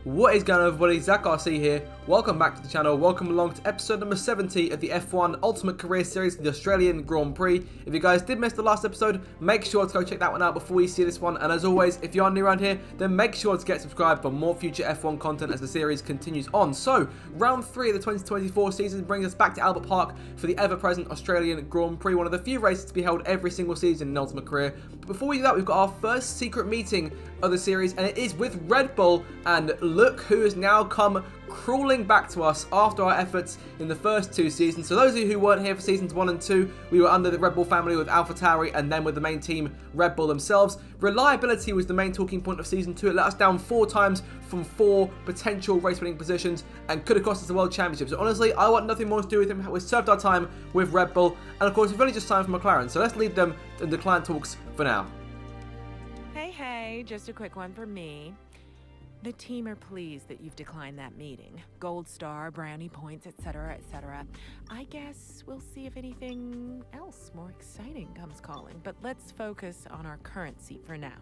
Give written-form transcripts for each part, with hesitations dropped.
What is going on, everybody? Zach RC here. Welcome back to the channel. Welcome along to episode number 70 of the F1 Ultimate Career Series for the Australian Grand Prix. If you guys did miss the last episode, make sure to go check that one out before you see this one. And as always, if you are new around here, then make sure to get subscribed for more future F1 content as the series continues on. So, round 3 of the 2024 season brings us back to Albert Park for the ever-present Australian Grand Prix, one of the few races to be held every single season in Ultimate Career. But before we do that, we've got our first secret meeting of the series, and it is with Red Bull, and look who has now come crawling back to us after our efforts in the first two seasons. So those of you who weren't here for seasons 1 and 2, we were under the Red Bull family with AlphaTauri and then with the main team Red Bull themselves. Reliability was the main talking point of season 2. It let us down 4 times from 4 potential race winning positions and could have cost us the World Championship. So honestly, I want nothing more to do with him. We've served our time with Red Bull, and of course we've only just signed for McLaren, so let's leave them in the client talks for now. Hey, just a quick one for me. The team are pleased that you've declined that meeting. Gold star, brownie points, etc., etc. I guess we'll see if anything else more exciting comes calling, but let's focus on our current seat for now.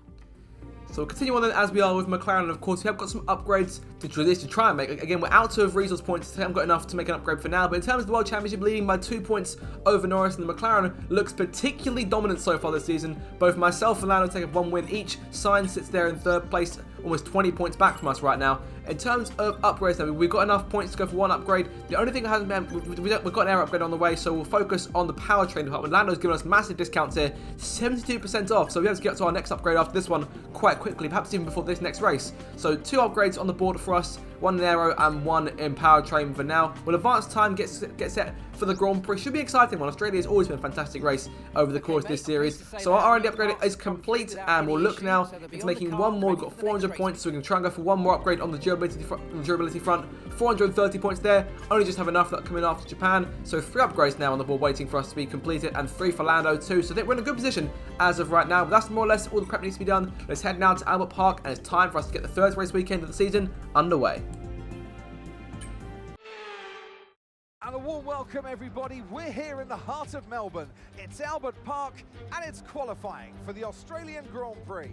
So we'll continue on then as we are with McLaren, and of course we have got some upgrades to try and make. Again, we're out of resource points, so we haven't got enough to make an upgrade for now, but in terms of the World Championship, leading by 2 points over Norris, and the McLaren looks particularly dominant so far this season. Both myself and Lando take 1 win each. Sainz sits there in 3rd place, almost 20 points back from us right now. In terms of upgrades, though, we've got enough points to go for 1 upgrade. The only thing that hasn't been, we've got an air upgrade on the way, so we'll focus on the powertrain department. Lando's given us massive discounts here, 72% off, so we have to get to our next upgrade after this one quite quickly, perhaps even before this next race. So 2 upgrades on the board for us, 1 in aero and 1 in powertrain for now. Well, advanced time gets set for the Grand Prix. Should be exciting one. Australia has always been a fantastic race over the course of this series. So our R&D upgrade is complete, and we'll look now into making 1 more. We've got 400 points, so we can try and go for 1 more upgrade on the durability front. 430 points there. Only just have enough that coming after Japan. So 3 upgrades now on the board waiting for us to be completed, and 3 for Lando too. So I think we're in a good position as of right now. But that's more or less all the prep needs to be done. Let's head now to Albert Park, and it's time for us to get the 3rd race weekend of the season underway. And a warm welcome, everybody. We're here in the heart of Melbourne. It's Albert Park, and it's qualifying for the Australian Grand Prix.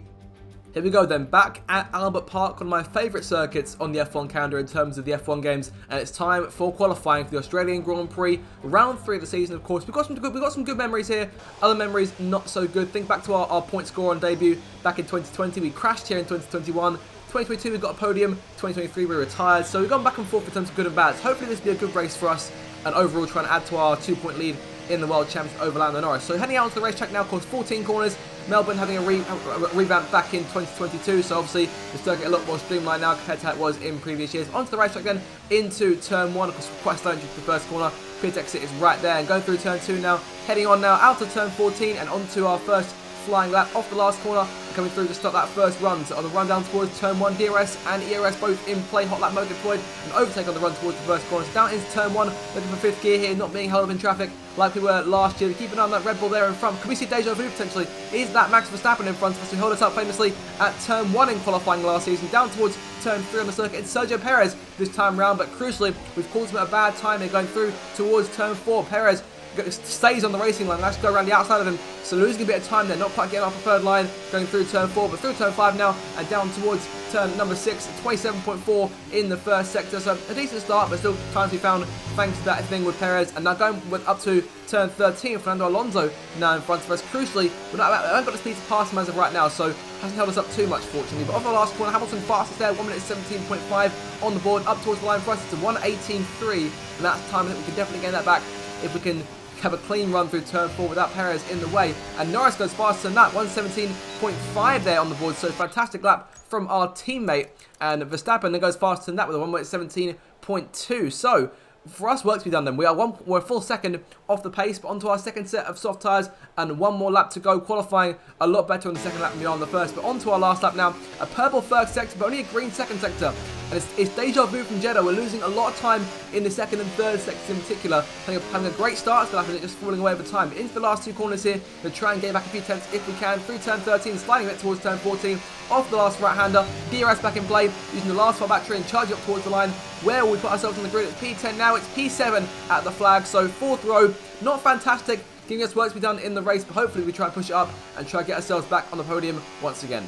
Here we go then, back at Albert Park, one of my favourite circuits on the F1 calendar in terms of the F1 games, and it's time for qualifying for the Australian Grand Prix, round 3 of the season. Of course, we've got some good memories here, other memories not so good. Think back to our point score on debut back in 2020, we crashed here in 2021. 2022 we got a podium, 2023 we retired, so we've gone back and forth in terms of good and bad. So hopefully this will be a good race for us, and overall trying to add to our 2-point lead in the World Championship over Lando Norris. So heading out onto the racetrack now, of course, 14 corners. Melbourne having a revamp back in 2022, so obviously the circuit a lot more streamlined now compared to how it was in previous years. Onto the racetrack then, into turn 1, of course quite slow into the first corner. Pit exit is right there, and going through turn 2 now, heading on now out of turn 14 and onto our first flying lap off the last corner, coming through to start that first run. So on the run down towards turn 1, DRS and ERS both in play, hot lap mode deployed, and overtake on the run towards the first corner. So down into turn 1, looking for 5th gear here, not being held up in traffic like we were last year. Keep an eye on that Red Bull there in front. Can we see deja vu potentially? Is that Max Verstappen in front of us, who held us up famously at turn 1 in qualifying last season? Down towards turn 3 on the circuit, it's Sergio Perez this time round, but crucially, we've caught him at a bad time here going through towards turn 4. Perez stays on the racing line, let's go around the outside of him, so losing a bit of time there, not quite getting our preferred line, going through turn 4, but through turn 5 now, and down towards turn number 6, 27.4 in the first sector, so a decent start, but still time to be found thanks to that thing with Perez, and now going up to turn 13, Fernando Alonso now in front of us. Crucially, we haven't got the speed to pass him as of right now, so hasn't held us up too much, fortunately. But off the last corner, Hamilton fastest there, 1 minute 17.5 on the board, up towards the line for us. It's a 1:18.3, and that's time. I think we can definitely gain that back if we can have a clean run through turn 4 without Perez in the way. And Norris goes faster than that, 1:17.5 there on the board, so fantastic lap from our teammate. And Verstappen then goes faster than that with a 1:17.2. So for us, work to be done then. We're a full second off the pace, but onto our second set of soft tyres and 1 more lap to go, qualifying a lot better on the second lap than we are on the first. But onto our last lap now, a purple first sector, but only a green second sector. And it's deja vu from Jeddah. We're losing a lot of time in the second and third sectors in particular. Having a great start to the lap and just falling away over time. Into the last 2 corners here, we'll try and gain back a few tenths if we can. Through turn 13, sliding a bit towards turn 14. Off the last right-hander, DRS back in play, using the last 4 battery and charging up towards the line. Where will we put ourselves on the grid? It's P10 now, it's P7 at the flag. So 4th row, not fantastic, giving us work to be done in the race, but hopefully we try and push it up and try and get ourselves back on the podium once again.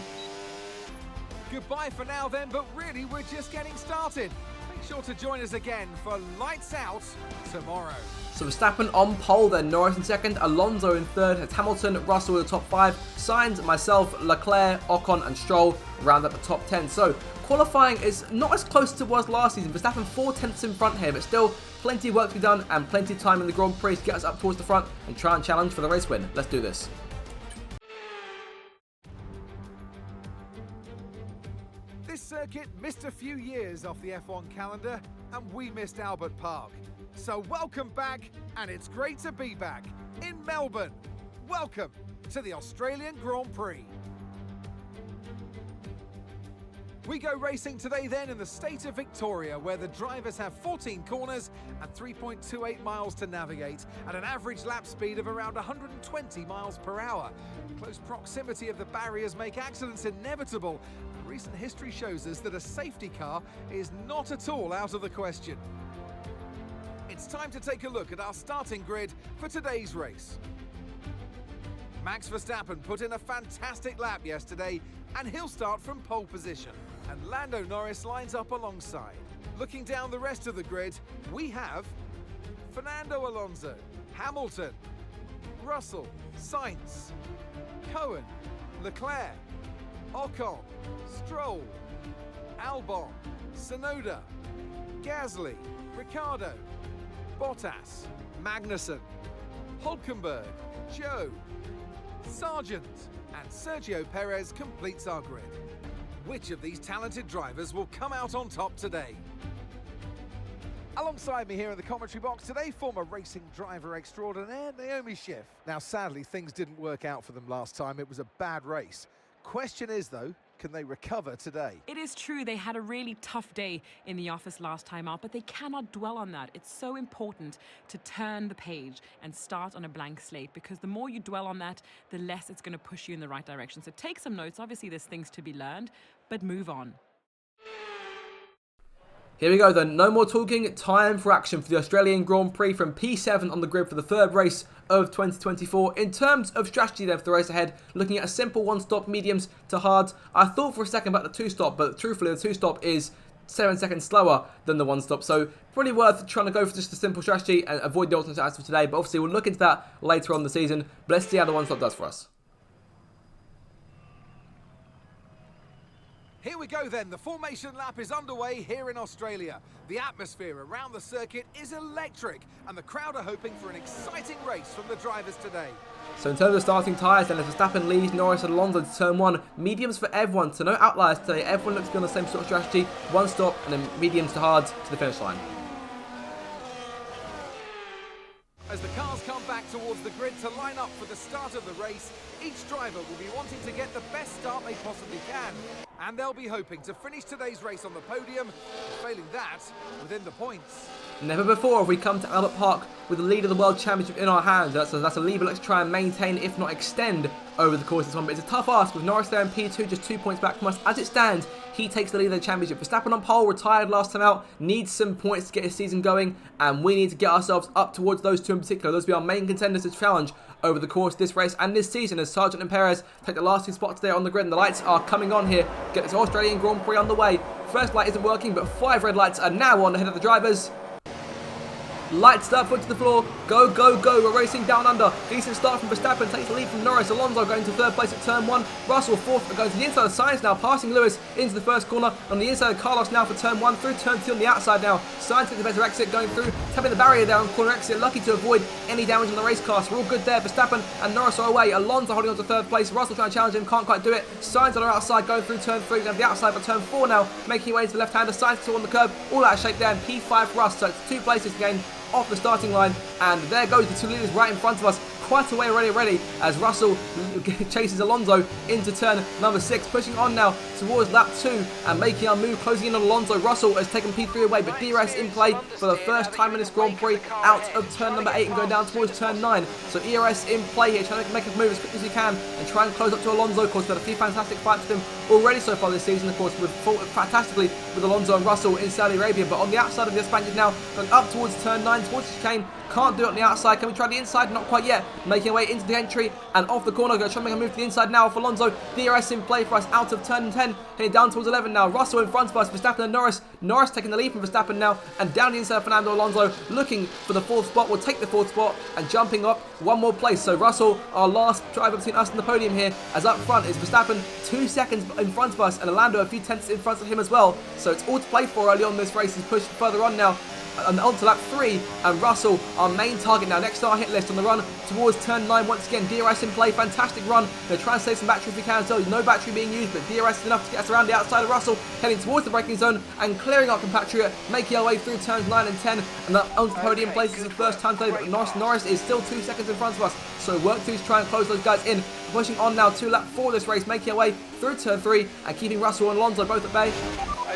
Goodbye for now then, but really we're just getting started. Make sure to join us again for Lights Out tomorrow. So Verstappen on pole, then Norris in second, Alonso in third, it's Hamilton, Russell in the top 5, Sainz, myself, Leclerc, Ocon and Stroll round up the top 10. So qualifying is not as close as it was last season. Verstappen 4/10 in front here, but still plenty of work to be done and plenty of time in the Grand Prix to get us up towards the front and try and challenge for the race win. Let's do this. This circuit missed a few years off the F1 calendar, and we missed Albert Park. So welcome back, and it's great to be back in Melbourne. Welcome to the Australian Grand Prix. We go racing today then in the state of Victoria, where the drivers have 14 corners and 3.28 miles to navigate at an average lap speed of around 120 miles per hour. Close proximity of the barriers make accidents inevitable. Recent history shows us that a safety car is not at all out of the question. It's time to take a look at our starting grid for today's race. Max Verstappen put in a fantastic lap yesterday, and he'll start from pole position. And Lando Norris lines up alongside. Looking down the rest of the grid, we have Fernando Alonso, Hamilton, Russell, Sainz, Cohen, Leclerc, Ocon, Stroll, Albon, Tsunoda, Gasly, Ricciardo, Bottas, Magnussen, Hülkenberg, Joe, Sargent, and Sergio Perez completes our grid. Which of these talented drivers will come out on top today? Alongside me here in the commentary box today, former racing driver extraordinaire Naomi Schiff. Now sadly things didn't work out for them last time, it was a bad race. Question is though, can they recover today? It is true, they had a really tough day in the office last time out, but they cannot dwell on that. It's so important to turn the page and start on a blank slate, because the more you dwell on that, the less it's going to push you in the right direction. So take some notes. Obviously there's things to be learned, but move on. Here we go then, no more talking, time for action for the Australian Grand Prix from P7 on the grid for the third race of 2024. In terms of strategy then for the race ahead, looking at a simple one-stop mediums to hards. I thought for a second about the two-stop, but truthfully the two-stop is 7 seconds slower than the one-stop, so probably worth trying to go for just a simple strategy and avoid the alternate stats for today, but obviously we'll look into that later on in the season, but let's see how the one-stop does for us. Here we go then, the formation lap is underway here in Australia. The atmosphere around the circuit is electric, and the crowd are hoping for an exciting race from the drivers today. So in terms of starting tyres then, as Verstappen leads Norris and Alonso to turn 1, mediums for everyone, so no outliers today. Everyone looks to be on the same sort of strategy, one stop and then mediums to hards to the finish line. As the cars come back towards the grid to line up for the start of the race, each driver will be wanting to get the best start they possibly can. And they'll be hoping to finish today's race on the podium, and failing that, within the points. Never before have we come to Albert Park with the lead of the World Championship in our hands. That's a lead let's try and maintain, if not extend, over the course of this one. But it's a tough ask with Norris there in P2, just 2 points back from us. As it stands, he takes the lead of the championship. Verstappen on pole, retired last time out, needs some points to get his season going, and we need to get ourselves up towards those two in particular. Those will be our main contenders to challenge over the course of this race and this season, as Sargent and Perez take the last 2 spots there on the grid, and the lights are coming on here. Get this Australian Grand Prix on the way. First light isn't working, but 5 red lights are now on ahead of the drivers. Lights that foot to the floor. Go, go, go. We're racing down under. Decent start from Verstappen. Takes the lead from Norris. Alonso going to third place at turn 1. Russell fourth. Going to the inside of Sainz now. Passing Lewis into the first corner. On the inside of Carlos now for turn 1. Through turn 2 on the outside now. Sainz gets the better exit going through. Tapping the barrier there on corner exit. Lucky to avoid any damage on the race car. So we're all good there. Verstappen and Norris are away. Alonso holding on to third place. Russell trying to challenge him. Can't quite do it. Sainz on our outside going through turn 3. Going to the outside for turn 4 now. Making way to the left-hander. Sainz still on the curb. All out of shape there. And P5 for us. So it's 2 places again off the starting line, and there goes the 2 leaders right in front of us, quite a way already as Russell chases Alonso into turn number 6, pushing on now towards lap 2 and making our move, closing in on Alonso. Russell has taken P3 away, but DRS in play for the first time in this Grand Prix out of turn number 8 and going down towards turn 9. So ERS in play here, trying to make a move as quick as he can and try and close up to Alonso. Of course, we had a few fantastic fights with him already so far this season. Of course, we've fought fantastically with Alonso and Russell in Saudi Arabia, but on the outside of the Spaniard now, going up towards turn 9, towards the chicane. Can't do it on the outside. Can we try the inside? Not quite yet. Making our way into the entry and off the corner. Going to try and make a move to the inside now for Alonso. DRS in play for us out of turn 10. Heading down towards 11 now. Russell in front of us. Verstappen and Norris. Norris taking the lead from Verstappen now. And down the inside, Fernando Alonso looking for the 4th spot. Will take the 4th spot and jumping up one more place. So Russell, our last driver between us and the podium here, as up front is Verstappen 2 seconds in front of us and Orlando a few tenths in front of him as well. So it's all to play for early on this race. He's pushed further on now. And on to lap 3, and Russell, our main target now, next to our hit list on the run towards turn 9 once again. DRS in play, fantastic run. They're trying to save some battery if we can as well. No battery being used, but DRS is enough to get us around the outside of Russell, heading towards the braking zone and clearing our compatriot, making our way through turns 9 and 10, and up onto the podium place. This is the first time today, but Norris is still 2 seconds in front of us, so work through to try and close those guys in. Pushing on now to lap 4 this race, making our way through turn 3 and keeping Russell and Alonso both at bay.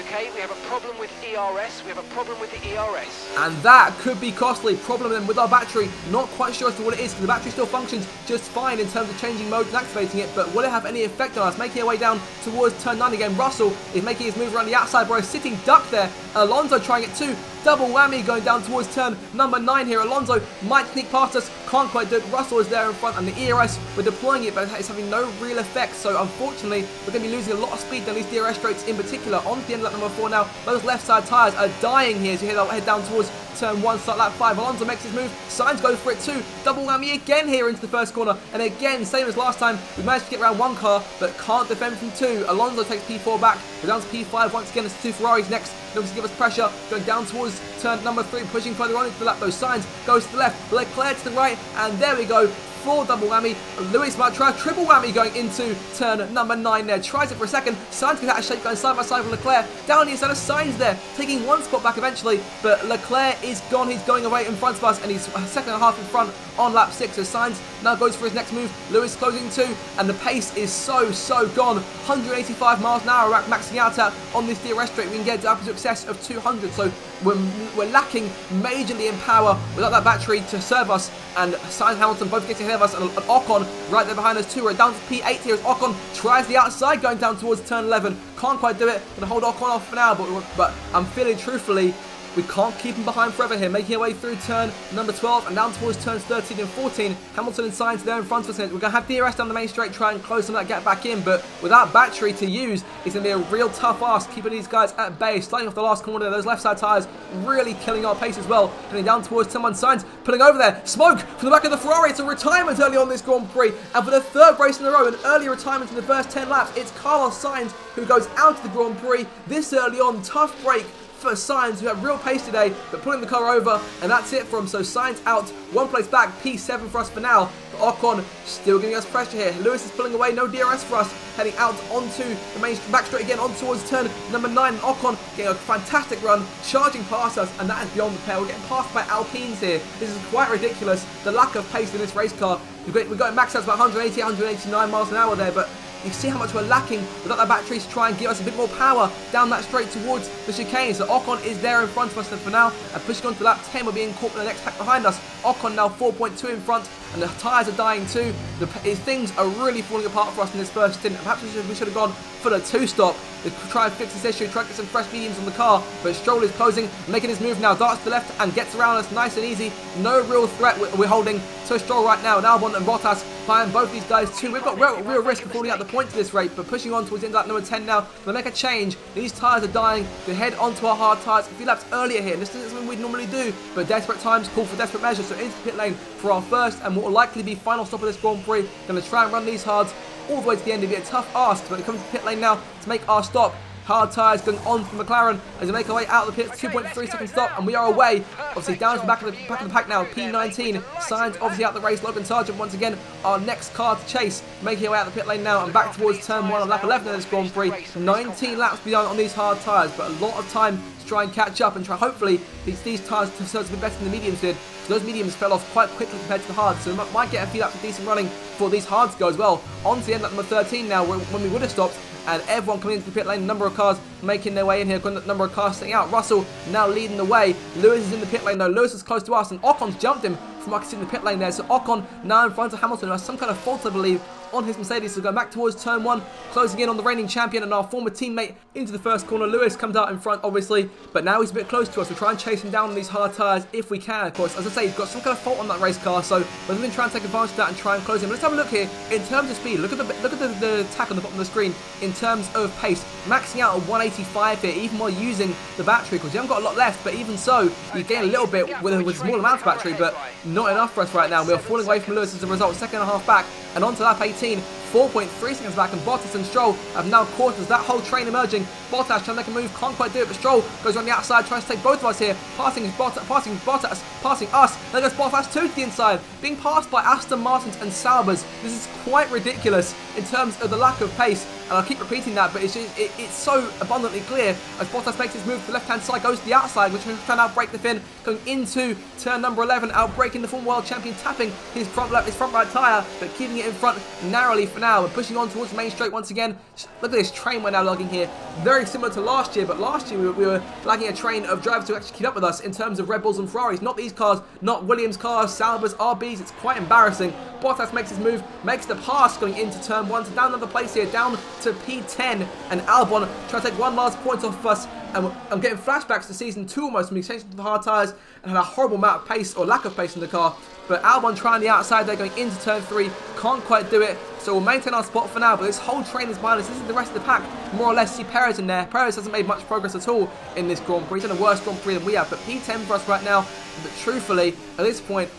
Okay, we have a problem with ERS. We have a problem with the ERS. And that could be costly. Problem then with our battery. Not quite sure as to what it is, because the battery still functions just fine in terms of changing modes and activating it, but will it have any effect on us? Making our way down towards turn 9 again. Russell is making his move around the outside, but is sitting duck there. Alonso trying it too. Double whammy going down towards turn number 9 here. Alonso might sneak past us, can't quite do it. Russell is there in front, and the ERS, we're deploying it, but it's having no real effect. So unfortunately, we're going to be losing a lot of speed down these DRS straights in particular. On to the end of lap number 4 now. Those left side tyres are dying here as you head down towards turn 1, start lap 5. Alonso makes his move. Sainz goes for it too. Double whammy again here into the first corner. And again, same as last time, we managed to get around 1 car, but can't defend from 2. Alonso takes P4 back. We're down to P5 once again. It's 2 Ferraris next. Looks to give us pressure. Going down towards turn number 3, pushing further on into the lap. Those Sainz goes to the left. Leclerc to the right. And there we go. 4 double whammy. Lewis might try a triple whammy going into turn number 9 there. Tries it for a second. Sainz gets out of shape going side by side with Leclerc. Down the inside of Sainz there. Taking 1 spot back eventually. But Leclerc is gone. He's going away in front of us. And he's a second and a half in front on lap 6. So Sainz now goes for his next move. Lewis closing 2. And the pace is so gone. 185 miles an hour we're maxing out at on this DRS straight. We can get up to excess of 200. So we're lacking majorly in power without that battery to serve us. And Sainz and Hamilton both getting ahead of us, and Ocon right there behind us too. We're down to P8 here as Ocon tries the outside going down towards turn 11. Can't quite do it. Gonna hold Ocon off for now, but I'm feeling truthfully we can't keep him behind forever here. Making our way through turn number 12 and down towards turns 13 and 14. Hamilton and Sainz there in front of us. We're going to have DRS down the main straight, try and close some of that gap back in, but without battery to use, it's going to be a real tough ask keeping these guys at bay. Starting off the last corner, those left side tyres really killing our pace as well. Heading down towards turn 1, Sainz pulling over there. Smoke from the back of the Ferrari. It's a retirement early on this Grand Prix, and for the 3rd race in a row, an early retirement in the first 10 laps. It's Carlos Sainz who goes out of the Grand Prix this early on. Tough break for Sainz, who had real pace today, but pulling the car over, and that's it for him. So Sainz out, 1 place back, P7 for us for now. But Ocon still giving us pressure here. Lewis is pulling away, no DRS for us. Heading out onto the main back straight again, on towards turn number 9. And Ocon getting a fantastic run, charging past us, and that is beyond the pale. We're getting passed by Alpines here. This is quite ridiculous. The lack of pace in this race car. We've got max out about 180, 189 miles an hour there, but you see how much we're lacking without that battery to try and give us a bit more power down that straight towards the chicane. So Ocon is there in front of us for now, and pushing on to lap 10, we're being caught by the next pack behind us. Ocon now 4.2 in front, and the tyres are dying too. Things are really falling apart for us in this first stint. Perhaps we should have gone for the 2-stop to try and fix this issue, try and get some fresh mediums on the car. But Stroll is closing, making his move now, darts to the left and gets around us nice and easy. No real threat we're holding to Stroll right now. And Albon and Bottas behind both these guys too. We've got real risk of falling out the points of this race, but pushing on towards the end of lap number 10 now. We'll make a change. These tyres are dying to head onto our hard tyres a few laps earlier here. This isn't something we'd normally do, but desperate times call for desperate measures. So into the pit lane for our first and what will likely be final stop of this Grand Prix. Going to try and run these hards all the way to the end. It'll be a tough ask, but it comes to the pit lane now to make our stop. Hard tyres going on from McLaren as we make our way out of the pits. 2.3 second stop, and we are away. Obviously down to the back of the pack now. P19. Sainz obviously out the race. Logan Sargent once again our next car to chase. Making our way out of the pit lane now and back towards turn 1 on lap 11 of this Grand Prix. 19 laps to be done on these hard tyres, but a lot of time to try and catch up and try hopefully these tyres to serve a bit better than the mediums did. So those mediums fell off quite quickly compared to the hards, so we might get a few laps of decent running for these hards to go as well. On to the end lap number 13 now, when we would have stopped, and everyone coming into the pit lane, a number of cars making their way in here, got a number of cars staying out. Russell now leading the way. Lewis is in the pit lane though. Lewis is close to us, and Ocon's jumped him from what I can see in the pit lane there. So Ocon now in front of Hamilton, who has some kind of fault I believe on his Mercedes, so going back towards turn 1, closing in on the reigning champion and our former teammate into the first corner. Lewis comes out in front, obviously, but now he's a bit close to us. We'll try and chase him down on these hard tyres if we can, of course. As I say, he's got some kind of fault on that race car, so we're going to try and take advantage of that and try and close him. But let's have a look here in terms of speed. Look at the tack on the bottom of the screen in terms of pace, maxing out at 185 here, even while using the battery, because you haven't got a lot left, but even so, you gain a little bit with a small amount of battery, but not enough for us right now. We're falling away from Lewis as a result. Second and a half back, and onto lap 18, 4.3 seconds back, and Bottas and Stroll have now caught us. That whole train emerging. Bottas trying to make a move, can't quite do it, but Stroll goes on the outside, tries to take both of us here, passing Bottas, passing us. There goes Bottas to the inside, being passed by Aston Martins and Saubers. This is quite ridiculous in terms of the lack of pace, and I'll keep repeating that, but it's so abundantly clear as Bottas makes his move to the left-hand side, goes to the outside, which is trying to outbrake the Finn, going into turn number 11, outbreaking the former world champion, tapping his front right tyre, but keeping it in front narrowly for now, and pushing on towards the main straight once again. Look at this train we're now logging here. Very similar to last year, but last year we were lagging a train of drivers to actually keep up with us in terms of Red Bulls and Ferraris. Not these cars, not Williams cars, Saubers, RBs. It's quite embarrassing. Bottas makes his move, makes the pass going into turn 1, so down another place here, down to P10, and Albon trying to take one last point off of us. And I'm getting flashbacks to season 2 almost, when we changed to the hard tyres and had a horrible amount of pace, or lack of pace in the car. But Albon trying the outside there, going into turn 3, can't quite do it, so we'll maintain our spot for now. But this whole train is minus. This is the rest of the pack, more or less. See Perez in there. Perez hasn't made much progress at all in this Grand Prix. He's done a worse Grand Prix than we have, but P10 for us right now. But truthfully, at this point,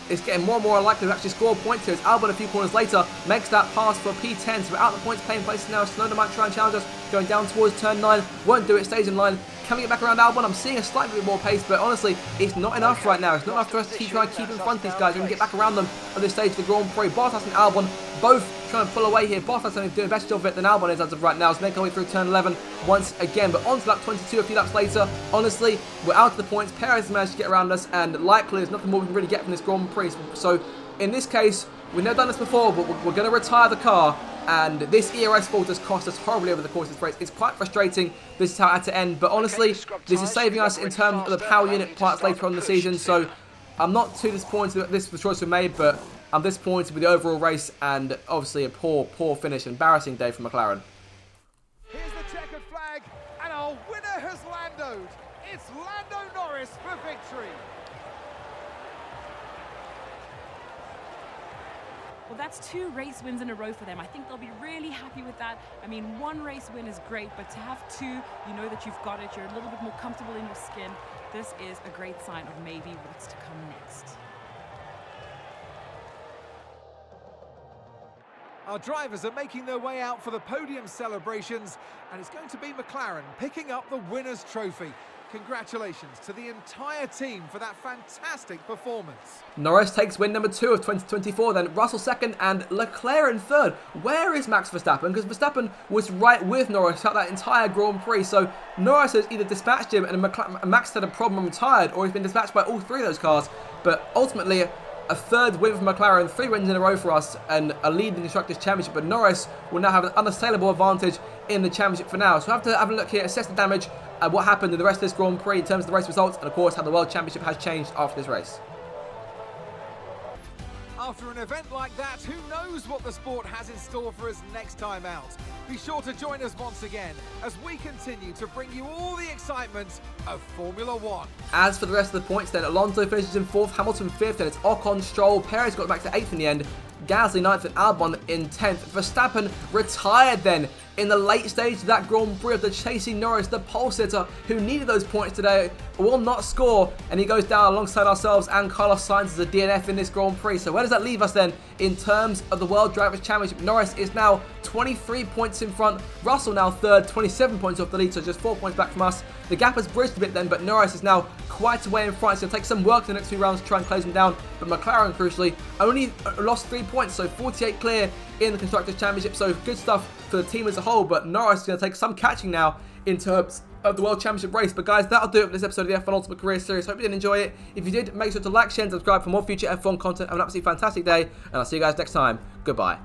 it's getting more and more unlikely to actually score points here, as Albon a few corners later makes that pass for P10, so we're out the points playing places now. Snowden might try and challenge us, going down towards turn 9, won't do it, stays in line. Can we get back around Albon? I'm seeing a slightly bit more pace, but honestly, it's not enough right now. It's not enough for us to try and keep in front of these guys. We can get back around them at this stage of the Grand Prix. Bottas and Albon both trying to pull away here. Bottas only doing a better job of it than Albon is as of right now. So making our way through turn 11 once again. But on to lap 22 a few laps later. Honestly, we're out of the points. Perez managed to get around us, and likely there's nothing more we can really get from this Grand Prix. So in this case, we've never done this before, but we're going to retire the car. And this ERS fault has cost us horribly over the course of this race. It's quite frustrating. This is how it had to end. But honestly, this is saving us in terms of the power unit parts later on in the season. So I'm not too disappointed that this was the choice we made, but I'm disappointed with the overall race and obviously a poor finish. Embarrassing day for McLaren. Here's the checkered flag, and our winner has landed. It's Lando Norris for victory. Well, that's 2 race wins in a row for them. I think they'll be really happy with that. I mean, 1 race win is great, but to have 2, you know that you've got it. You're a little bit more comfortable in your skin. This is a great sign of maybe what's to come next. Our drivers are making their way out for the podium celebrations, and it's going to be McLaren picking up the winner's trophy. Congratulations to the entire team for that fantastic performance. Norris takes win number 2 of 2024, then Russell second and Leclerc in third. Where is Max Verstappen? Because Verstappen was right with Norris throughout that entire Grand Prix, so Norris has either dispatched him and Max had a problem and retired, or he's been dispatched by all 3 of those cars. But ultimately, a third win for McLaren, 3 wins in a row for us, and a lead in the Constructors' Championship. But Norris will now have an unassailable advantage in the Championship for now. So we'll have to have a look here, assess the damage, and what happened in the rest of this Grand Prix in terms of the race results, and of course how the World Championship has changed after this race. After an event like that, who knows what the sport has in store for us next time out. Be sure to join us once again as we continue to bring you all the excitement of Formula 1. As for the rest of the points then, Alonso finishes in 4th, Hamilton 5th, and it's Ocon, Stroll, Perez got back to 8th in the end, Gasly 9th and Albon in 10th. Verstappen retired then in the late stage of that Grand Prix of the chasing Norris, the pole sitter who needed those points today, will not score, and he goes down alongside ourselves and Carlos Sainz as a DNF in this Grand Prix. So where does that leave us then in terms of the World Drivers' Championship? Norris is now 23 points in front, Russell now third, 27 points off the lead, so just 4 points back from us. The gap has bridged a bit then, but Norris is now quite a way in front. It's going to take some work in the next few rounds to try and close him down, but McLaren, crucially, only lost 3 points, so 48 clear in the Constructors' Championship, so good stuff for the team as a whole. But Norris is going to take some catching now in terms of the World Championship race. But guys, that'll do it for this episode of the F1 Ultimate Career Series. Hope you did enjoy it. If you did, make sure to like, share and subscribe for more future F1 content. Have an absolutely fantastic day, and I'll see you guys next time. Goodbye.